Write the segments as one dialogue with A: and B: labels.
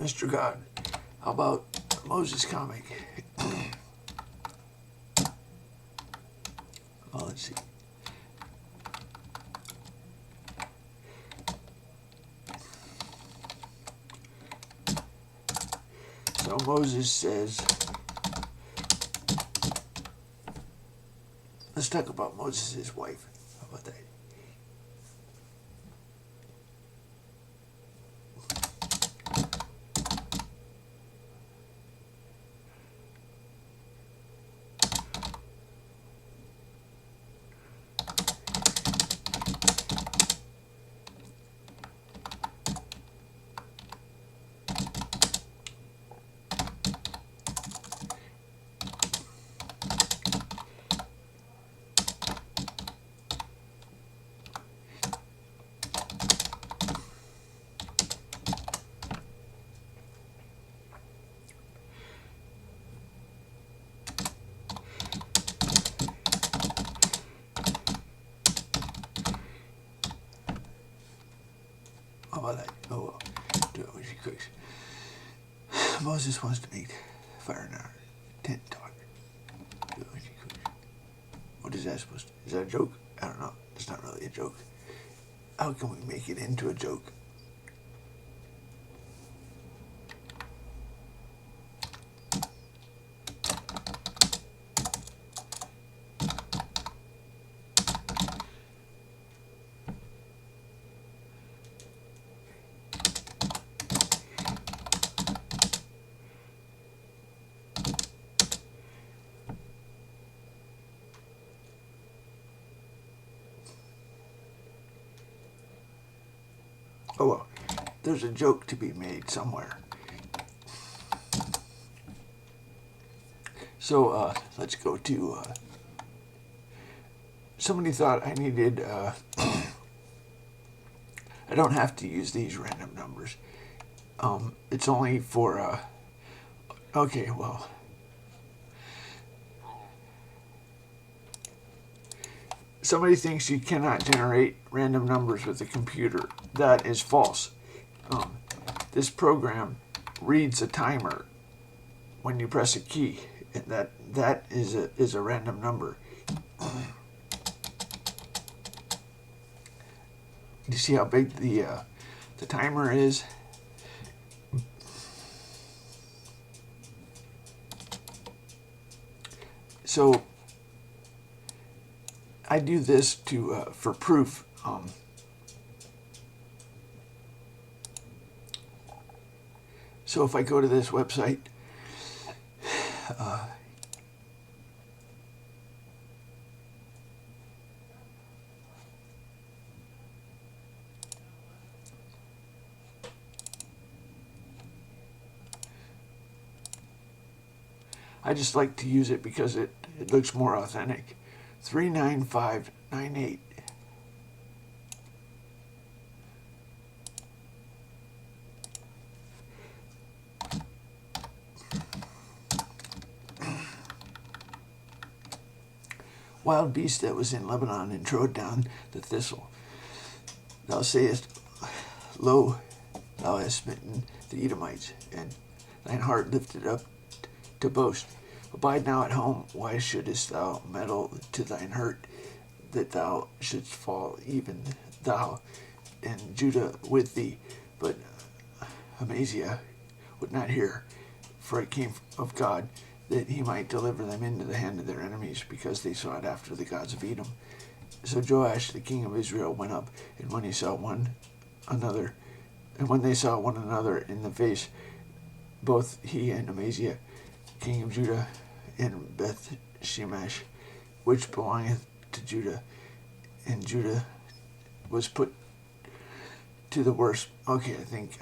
A: Mr. God, how about Moses comic? Oh, let's see. So Moses says, let's talk about Moses' wife. How about that? How about that? Oh, well, do it when she cooks. Moses wants to make fire in our tent talk. Do it when she cooks. What is that supposed to be? Is that a joke? I don't know. It's not really a joke. How can we make it into a joke? Oh well, there's a joke to be made somewhere. So let's go to. Somebody thought I needed. I don't have to use these random numbers. It's only for. Okay, well. Somebody thinks you cannot generate random numbers with a computer. That is false. This program reads a timer when you press a key, and that is a random number. You see how big the timer is? So I do this to for proof. So if I go to this website, I just like to use it because it looks more authentic. 39598. Wild beast that was in Lebanon and trode down the thistle. Thou sayest, Lo, thou hast smitten the Edomites, and thine heart lifted up to boast. Abide now at home. Why shouldest thou meddle to thine hurt, that thou shouldst fall, even thou and Judah with thee? But Amaziah would not hear, for it came of God, that he might deliver them into the hand of their enemies, because they sought after the gods of Edom. So Joash, the king of Israel, went up, and when they saw one another in the face, both he and Amaziah, king of Judah, and Beth Shemesh, which belongeth to Judah, and Judah was put to the worst. Okay, I think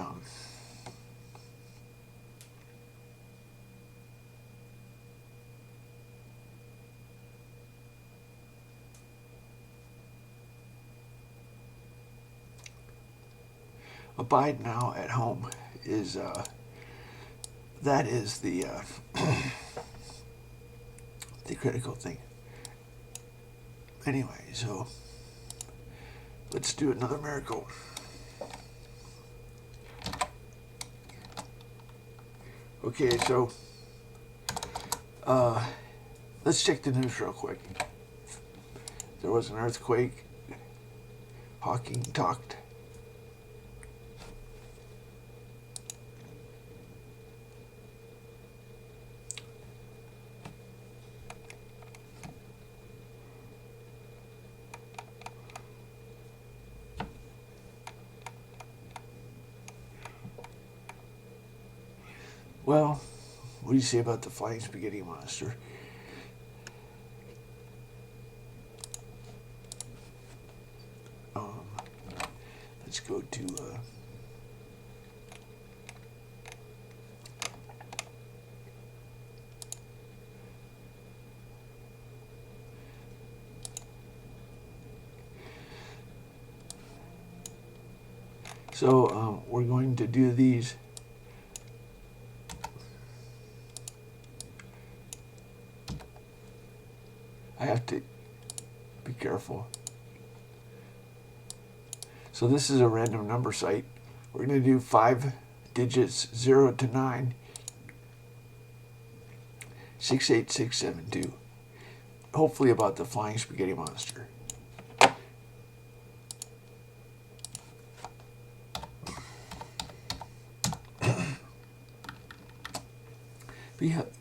A: abide now at home is that is the the critical thing. Anyway, so let's do another miracle. Okay, so let's check the news real quick. There was an earthquake. Hawking talked. Well, what do you say about the flying spaghetti monster? Let's go to we're going to do these. I have to be careful. So this is a random number site. We're going to do 5 digits, 0 to 9, 68672. Hopefully about the flying spaghetti monster.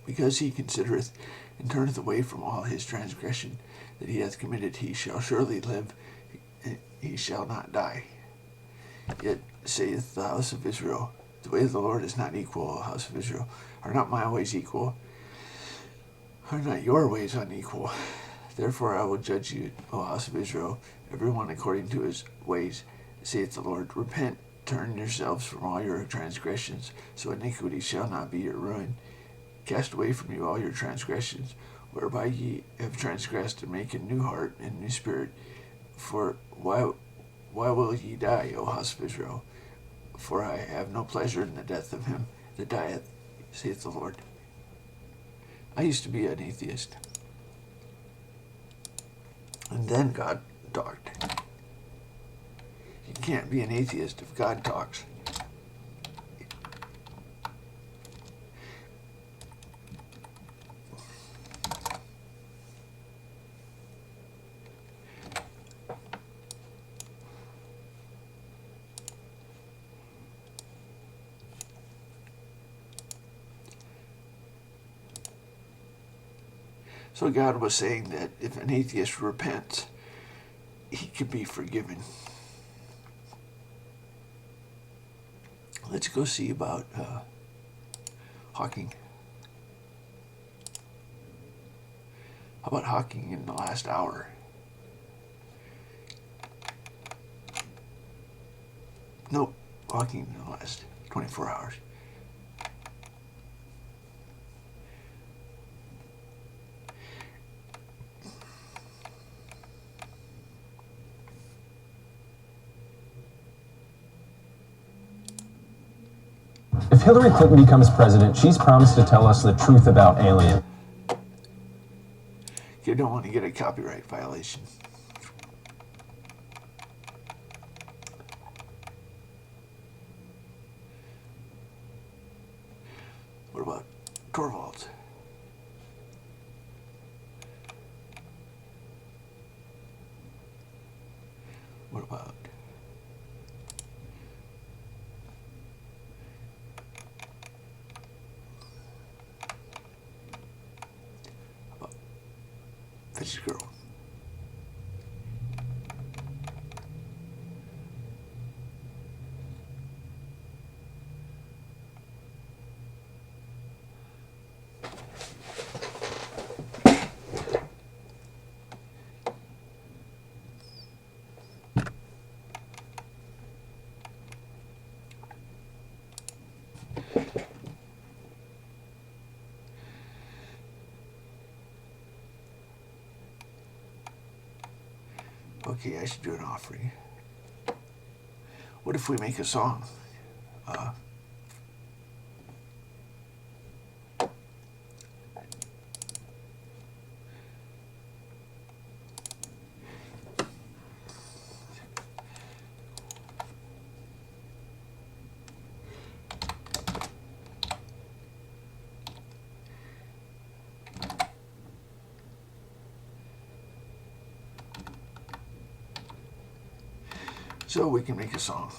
A: Because he considereth and turneth away from all his transgression that he hath committed, he shall surely live, he shall not die. Yet saith the house of Israel, the way of the Lord is not equal, O house of Israel. Are not my ways equal? Are not your ways unequal? Therefore I will judge you, O house of Israel, every one according to his ways, saith the Lord. Repent, turn yourselves from all your transgressions, so iniquity shall not be your ruin. Cast away from you all your transgressions, whereby ye have transgressed, and make a new heart and new spirit. For why will ye die, O house of Israel? For I have no pleasure in the death of him that dieth, saith the Lord. I used to be an atheist. And then God talked. You can't be an atheist if God talks. So God was saying that if an atheist repents, he can be forgiven. Let's go see about Hawking. How about Hawking in the last hour? Nope, Hawking in the last 24 hours.
B: If Hillary Clinton becomes president, she's promised to tell us the truth about aliens.
A: You don't want to get a copyright violation. What about Torvalds? What about this girl? Okay, I should do an offering. What if we make a song? so we can make a song.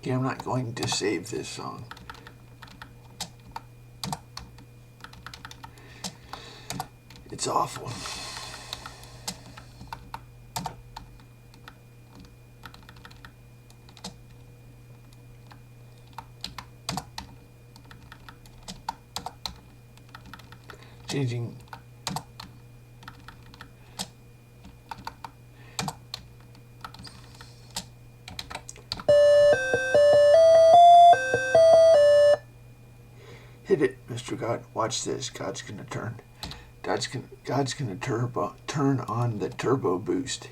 A: Okay, I'm not going to save this song. It's awful. Changing. Hit it, Mr. God. Watch this. God's gonna turn. God's gonna turn on the turbo boost.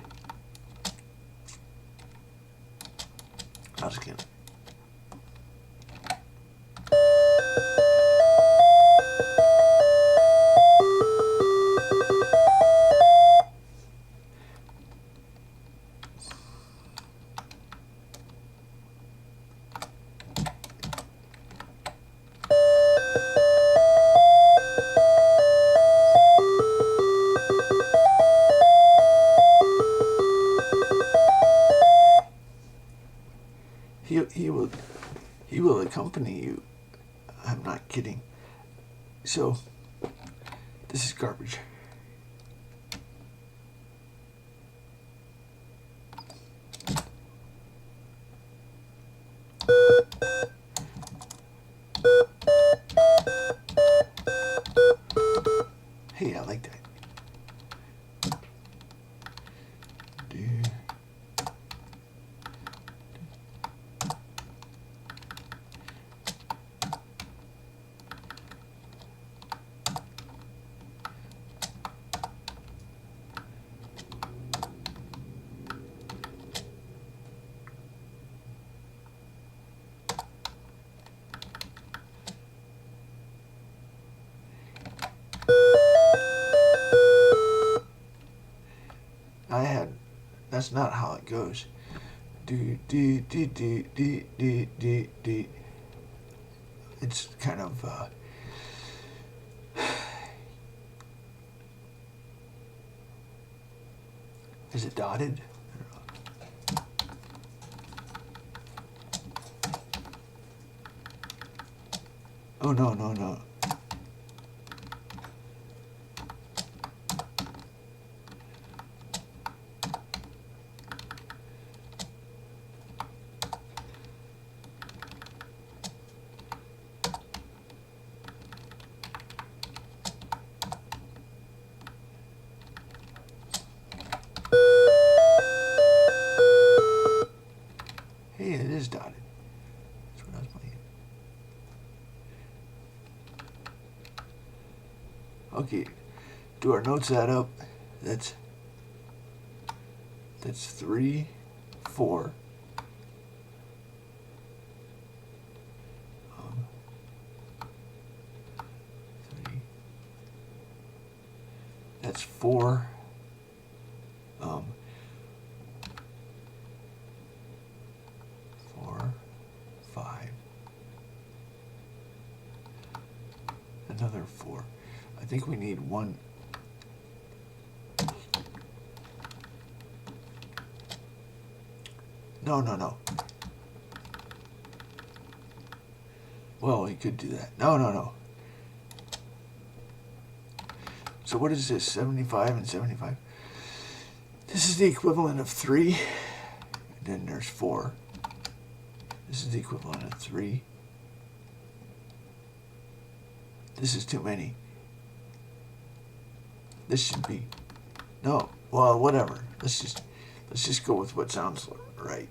A: God's gonna. He will accompany you. I'm not kidding. So, this is garbage. Hey, I like that. That's not how it goes. It's kind of is it dotted? Oh no. Hey, it is dotted. That's what I was playing. Okay, do our notes add up? That's 3, 4. 3. That's 4. 4, 5. Another 4. I think we need 1. No. Well, we could do that. No. So what is this? 75 and 75? This is the equivalent of 3. And then there's 4. This is the equivalent of 3. This is too many. This should be. No. Well, whatever. Let's just go with what sounds right.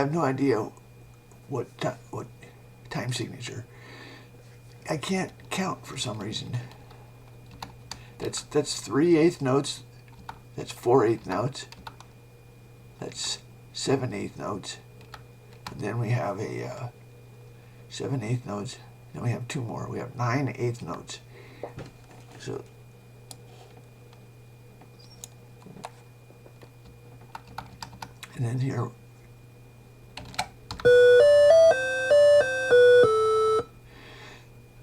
A: have no idea what time signature. I can't count for some reason. That's 3/8 notes. That's 4/8 notes. That's 7/8 notes. And then we have a 7/8 notes. Then we have two more. We have 9/8 notes. So and then here.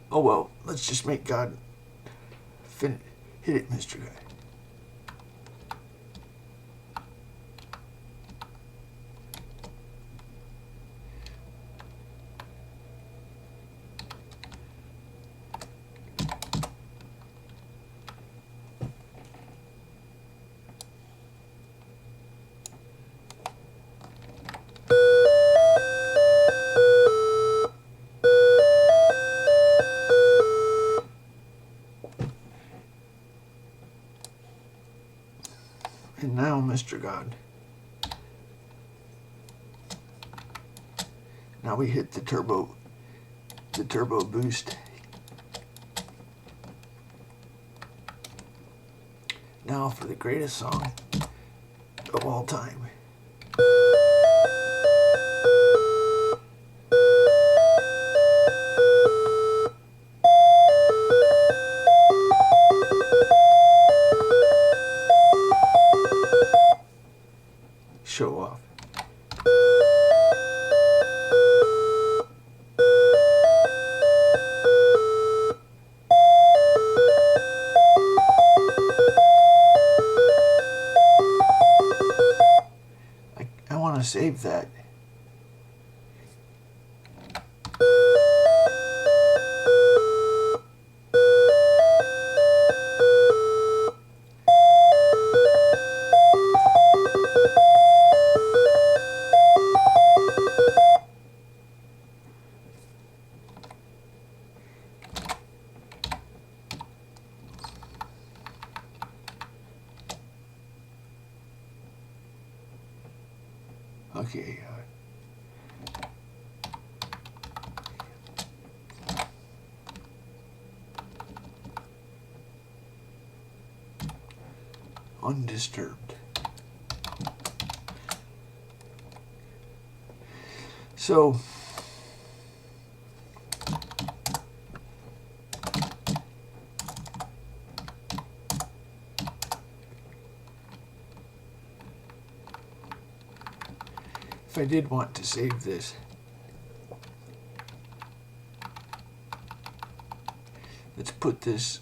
A: Oh well, let's just make God hit it, Mr. Guy. And now, Mr. God. Now we hit the turbo boost. Now for the greatest song of all time. Show off. I want to save that. Okay. Undisturbed. So if I did want to save this, let's put this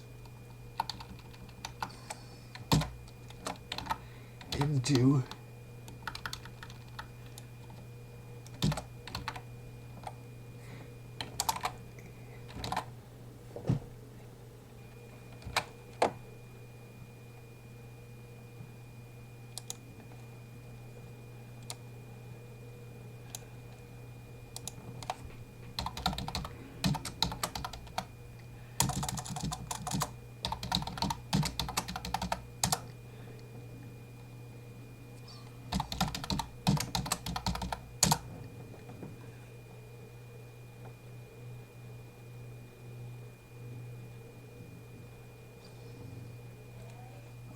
A: into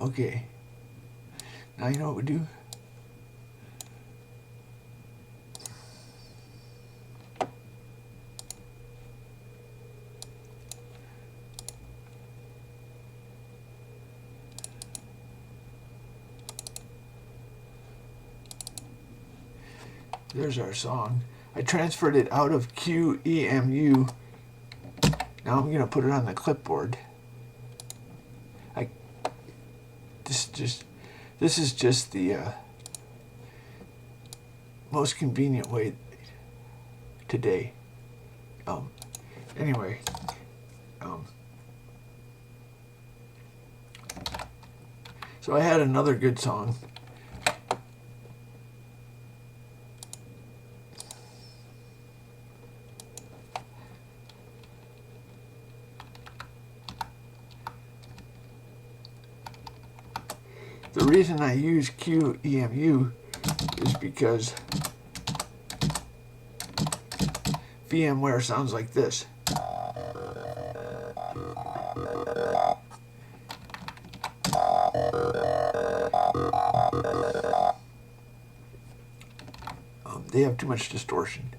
A: okay. Now you know what we do? There's our song. I transferred it out of QEMU. Now I'm going to put it on the clipboard. This is just the most convenient way today. Anyway, so I had another good song. The reason I use QEMU is because VMware sounds like this. They have too much distortion.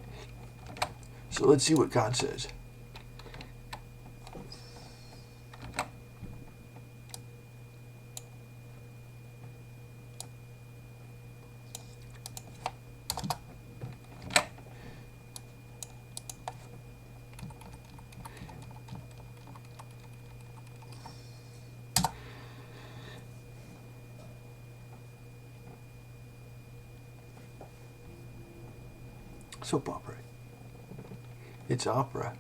A: So let's see what God says. Soap opera. It's opera.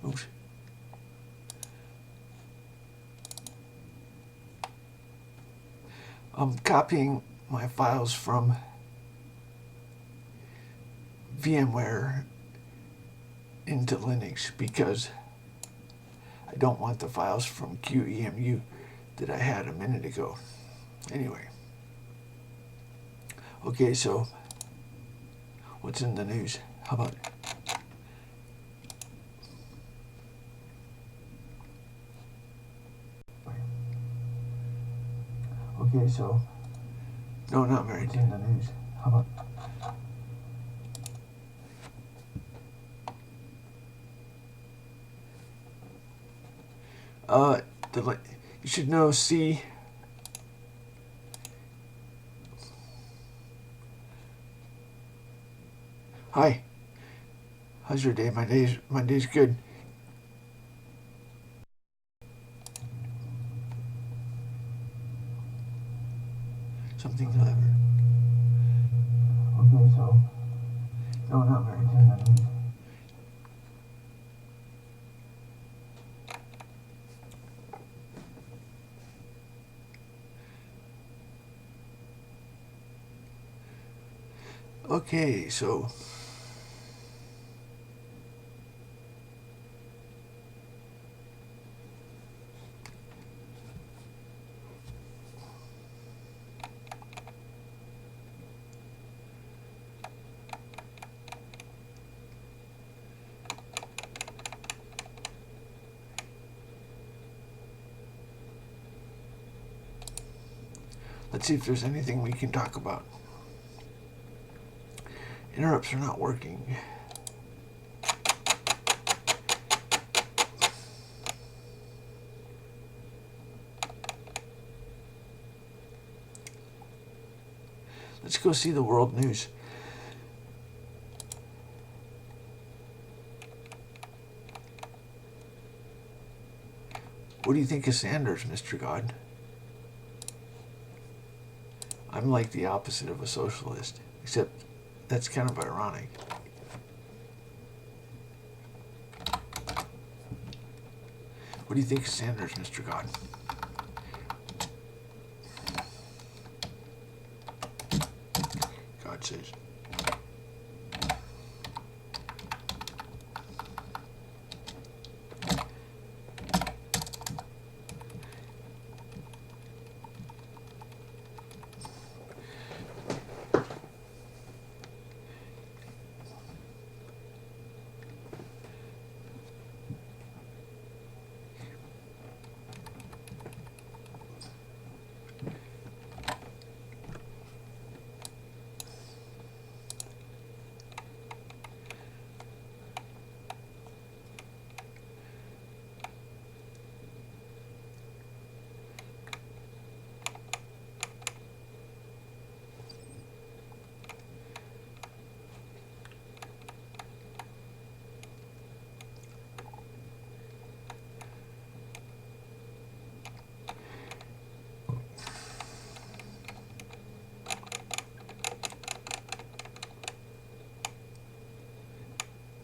A: Oops. I'm copying my files from VMware into Linux because I don't want the files from QEMU that I had a minute ago. Anyway. Okay, so what's in the news? How about it? Okay, so no, not married. What's in the news? How about you should know C. Hi. How's your day? My day's good. Something clever. Okay, so no, not married. Okay, so let's see if there's anything we can talk about. Interrupts are not working. Let's go see the world news. What do you think of Sanders, Mr. God? I'm like the opposite of a socialist, except that's kind of ironic. What do you think of Sanders, Mr. God? God says.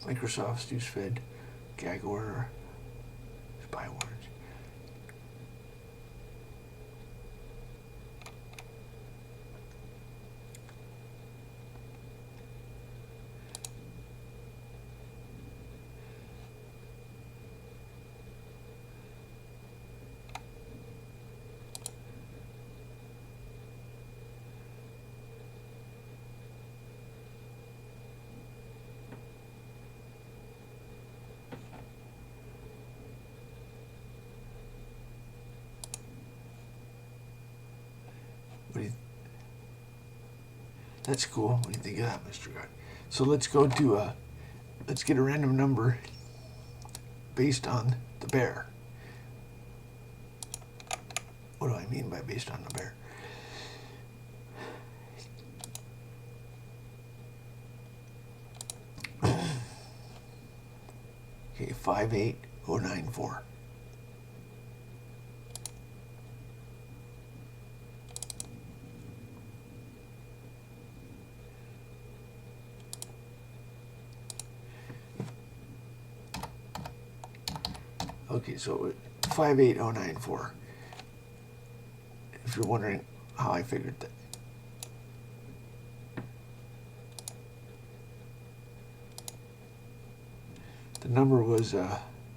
A: Microsoft's use fed gag order spy words. That's cool. What do you think of that, Mr. God? So let's go to let's get a random number based on the bear. What do I mean by based on the bear? Okay, 58094. Okay, so 58094. If you're wondering how I figured that. The number was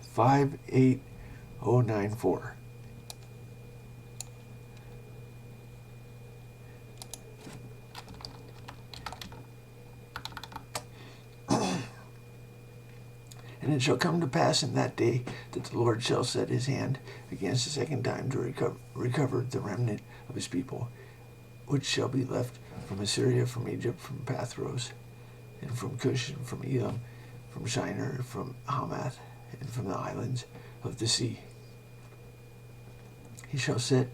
A: 58094. And it shall come to pass in that day that the Lord shall set his hand against the second time to recover the remnant of his people, which shall be left from Assyria, from Egypt, from Pathros, and from Cush, and from Elam, from Shinar, from Hamath, and from the islands of the sea. He shall set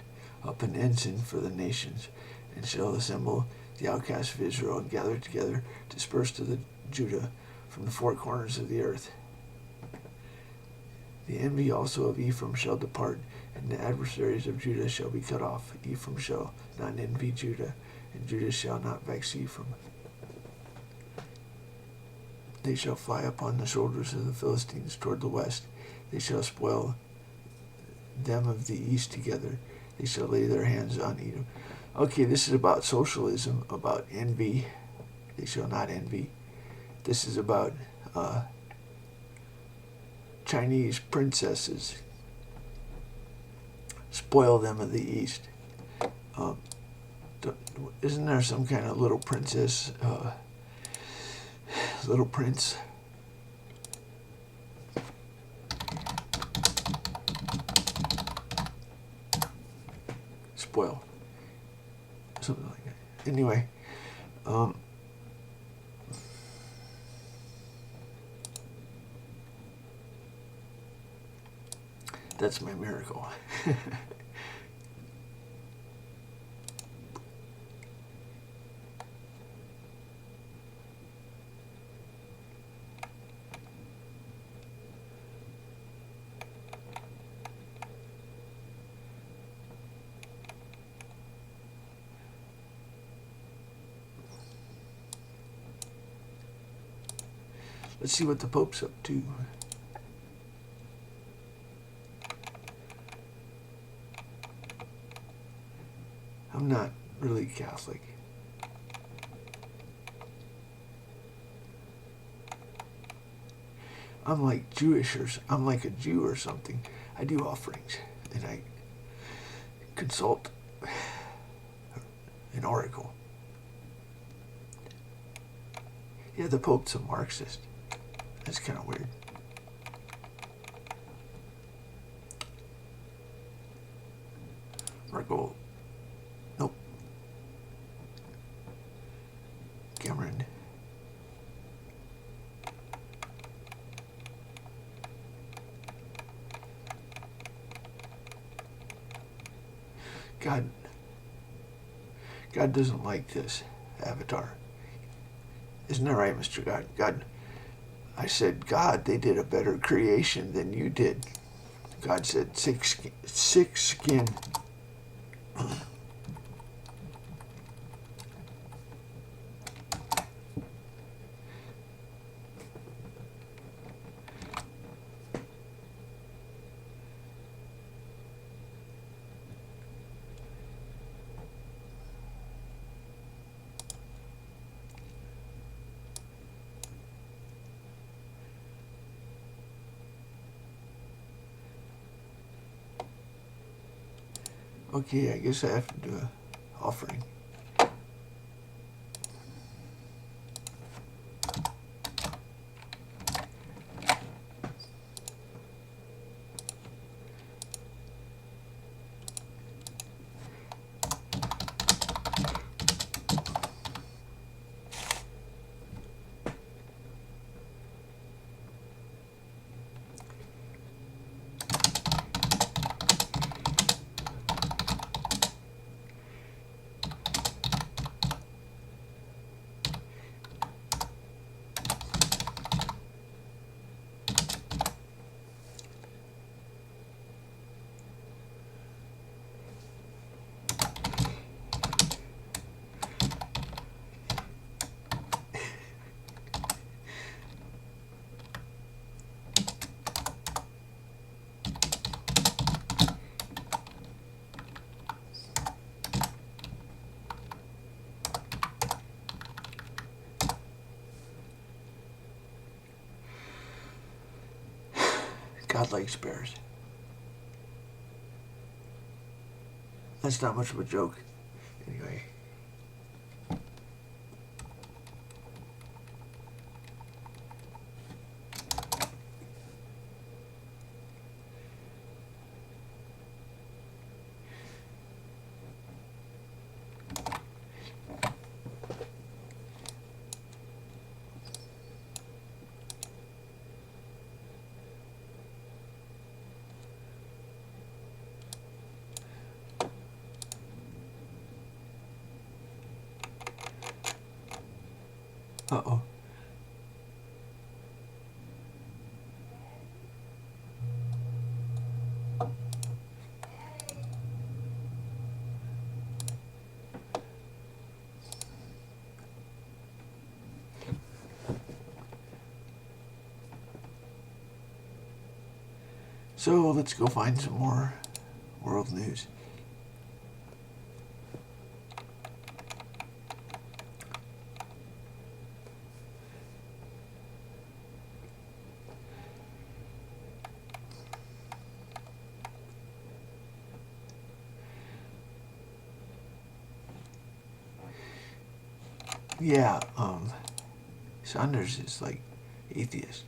A: up an ensign for the nations, and shall assemble the outcasts of Israel, and gather together, disperse to the Judah from the four corners of the earth. The envy also of Ephraim shall depart, and the adversaries of Judah shall be cut off. Ephraim shall not envy Judah, and Judah shall not vex Ephraim. They shall fly upon the shoulders of the Philistines toward the west. They shall spoil them of the east together. They shall lay their hands on Edom. Okay, this is about socialism, about envy. They shall not envy. This is about Chinese princesses. Spoil them of the east. Isn't there some kind of little princess, little prince? Spoil. Something like that. Anyway, that's my miracle. Let's see what the Pope's up to. I'm not really Catholic. I'm like Jewish, or I'm like a Jew or something. I do offerings, and I consult an oracle. Yeah, the Pope's a Marxist. That's kind of weird. Marco. Nope. Cameron. God doesn't like this avatar. Isn't that right, Mr. God? I said, God, they did a better creation than you did. God said, sick skin. Okay, I guess I have to do an offering. God likes bears. That's not much of a joke. Anyway. Uh-oh. So let's go find some more world news. Yeah, Saunders is like atheist.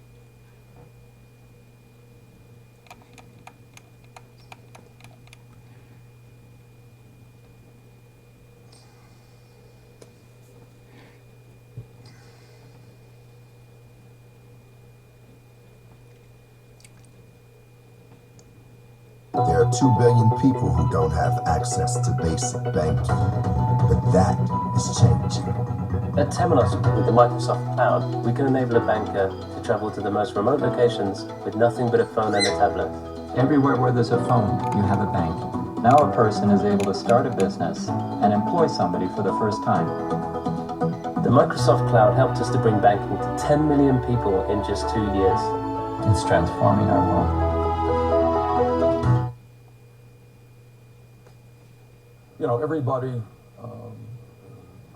C: There are 2 billion people who don't have access to basic banking, but that is changing.
B: At TempleOS, with the Microsoft Cloud, we can enable a banker to travel to the most remote locations with nothing but a phone and a tablet. Everywhere where there's a phone, you have a bank. Now a person is able to start a business and employ somebody for the first time. The Microsoft Cloud helped us to bring banking to 10 million people in just 2 years. It's transforming our world.
D: You know, everybody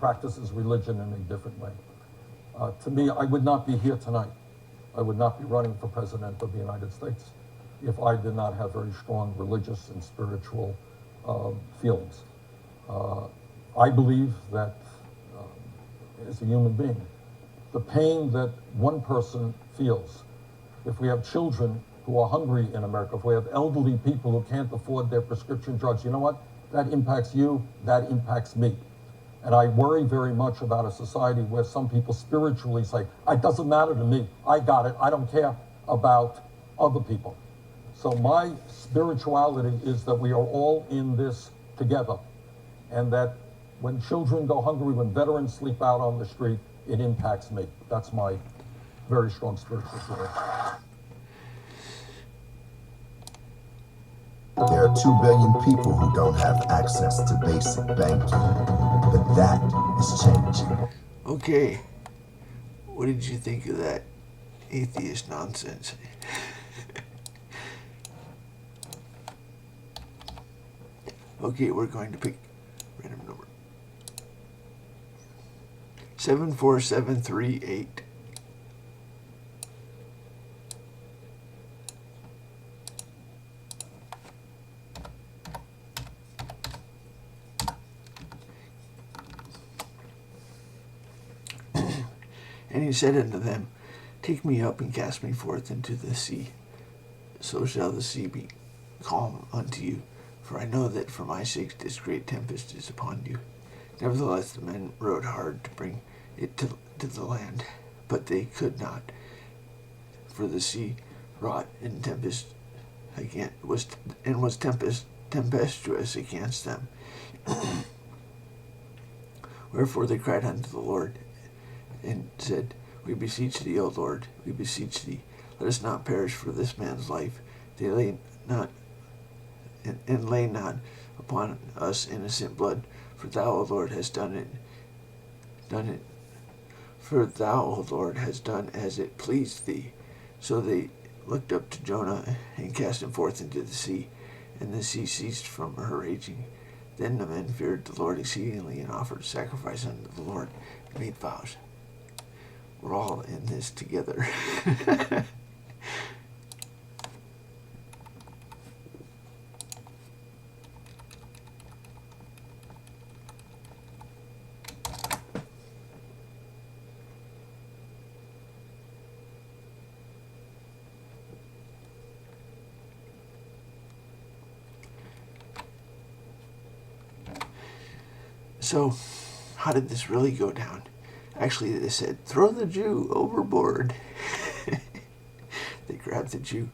D: practices religion in a different way. To me, I would not be here tonight. I would not be running for president of the United States if I did not have very strong religious and spiritual feelings. I believe that as a human being, the pain that one person feels, if we have children who are hungry in America, if we have elderly people who can't afford their prescription drugs, you know what? That impacts you, that impacts me. And I worry very much about a society where some people spiritually say, it doesn't matter to me, I got it, I don't care about other people. So my spirituality is that we are all in this together, and that when children go hungry, when veterans sleep out on the street, it impacts me. That's my very strong spiritual feeling.
C: There are 2 billion people who don't have access to basic banking, but that is changing.
A: Okay. What did you think of that atheist nonsense? Okay, we're going to pick random number. 74738. And he said unto them, Take me up and cast me forth into the sea. So shall the sea be calm unto you. For I know that for my sake this great tempest is upon you. Nevertheless the men rowed hard to bring it to the land, but they could not. For the sea wrought in tempest was tempestuous against them. Wherefore they cried unto the Lord, and said, We beseech thee, O Lord, we beseech thee, let us not perish for this man's life. They lay not and lay not upon us innocent blood, for thou, O Lord, hast done it. For thou, O Lord, hast done as it pleased thee. So they looked up to Jonah and cast him forth into the sea, and the sea ceased from her raging. Then the men feared the Lord exceedingly and offered sacrifice unto the Lord and made vows. We're all in this together. So, how did this really go down? Actually, they said, throw the Jew overboard. They grabbed the Jew,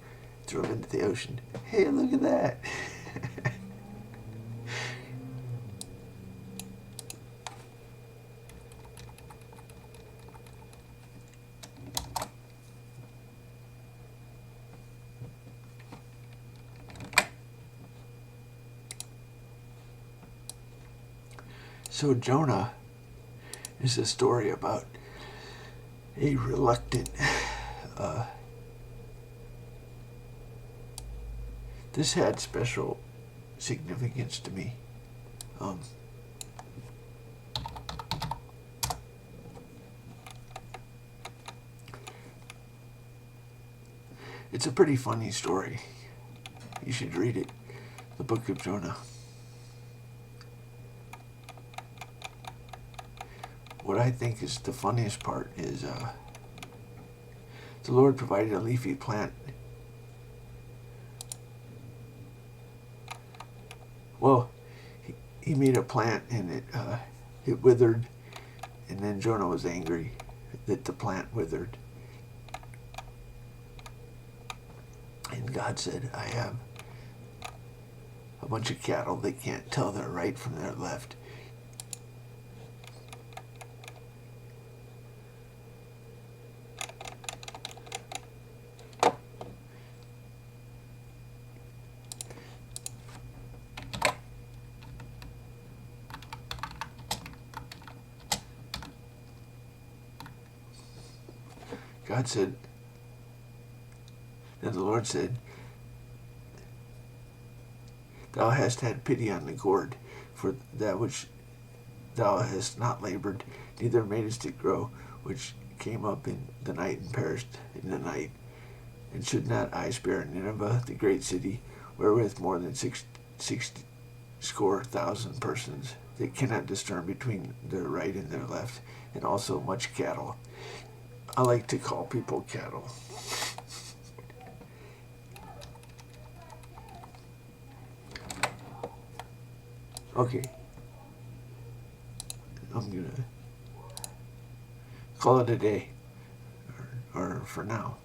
A: threw him into the ocean. Hey, look at that. So Jonah is a story about a reluctant, this had special significance to me. It's a pretty funny story. You should read it, the Book of Jonah. What I think is the funniest part is the Lord provided a leafy plant. Well, he made a plant and it withered, and then Jonah was angry that the plant withered. And God said, I have a bunch of cattle that can't tell their right from their left. God said, and the Lord said, Thou hast had pity on the gourd, for that which thou hast not labored, neither madest it grow, which came up in the night and perished in the night. And should not I spare Nineveh, the great city, wherewith more than 60,000 persons that cannot discern between their right and their left, and also much cattle? I like to call people cattle. Okay. I'm gonna call it a day, or for now.